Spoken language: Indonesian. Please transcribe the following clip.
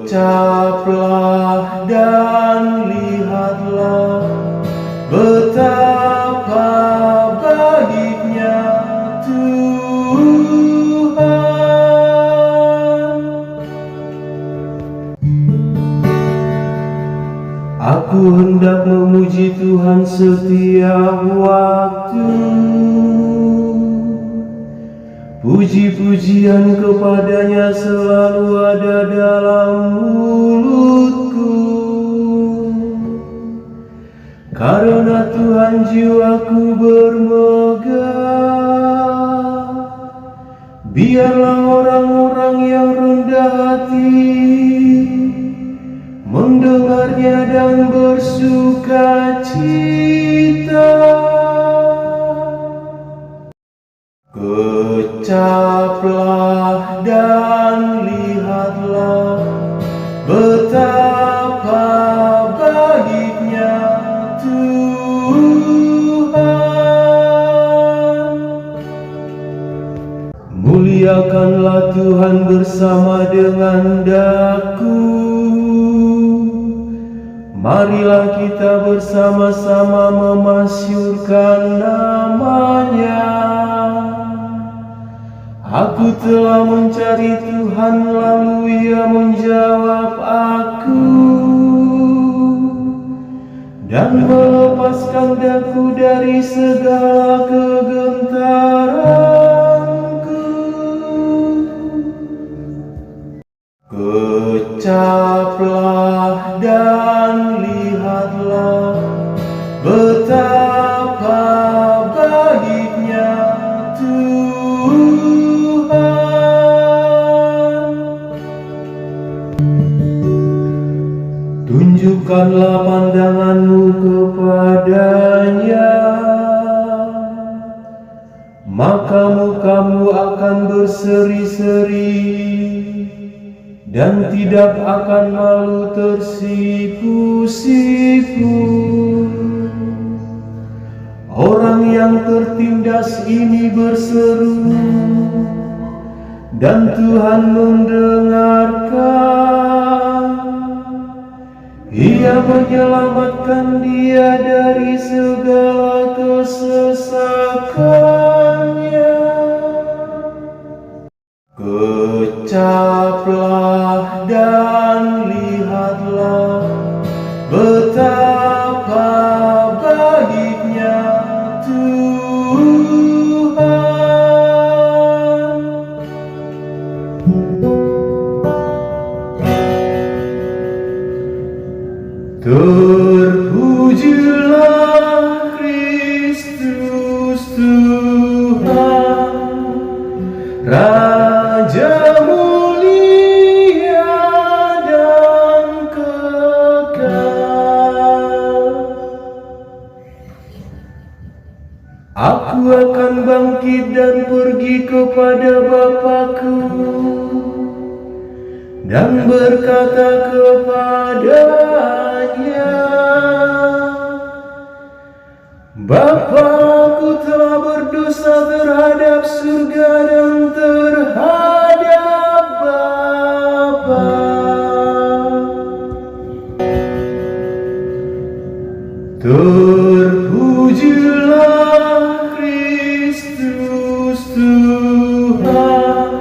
Ucaplah dan lihatlah betapa baiknya Tuhan. Aku hendak memuji Tuhan setiap waktu. Puji-pujian kepadanya selalu ada dalam mulutku. Karena Tuhan jiwaku bermegah. Biarlah orang-orang yang rendah hati mendengarnya dan bersuka cita. Ucaplah dan lihatlah betapa baiknya Tuhan. Muliakanlah Tuhan bersama dengan daku. Marilah kita bersama-sama memasyurkan nama-Nya. Aku telah mencari Tuhan, lalu Ia menjawab aku dan melepaskan daku dari segala kegentaranku. Ucaplah dan lihatlah betapa baiknya Tuhan. Tunjukkanlah pandanganmu kepadanya, maka mukamu akan berseri-seri dan tidak akan malu tersipu-sipu. Orang yang tertindas ini berseru, dan Tuhan mendengarkan. Ia menyelamatkan dia dari segala kesesakannya. Ucaplah dan lihatlah betapa baiknya Tuhan. Terpujilah Kristus Tuhan, Raja mulia dan kekal. Aku akan bangkit dan pergi kepada Bapa-Ku dan berkata kepadanya, Bapa, aku telah berdosa terhadap surga dan terhadap Bapa. Terpujilah Kristus Tuhan,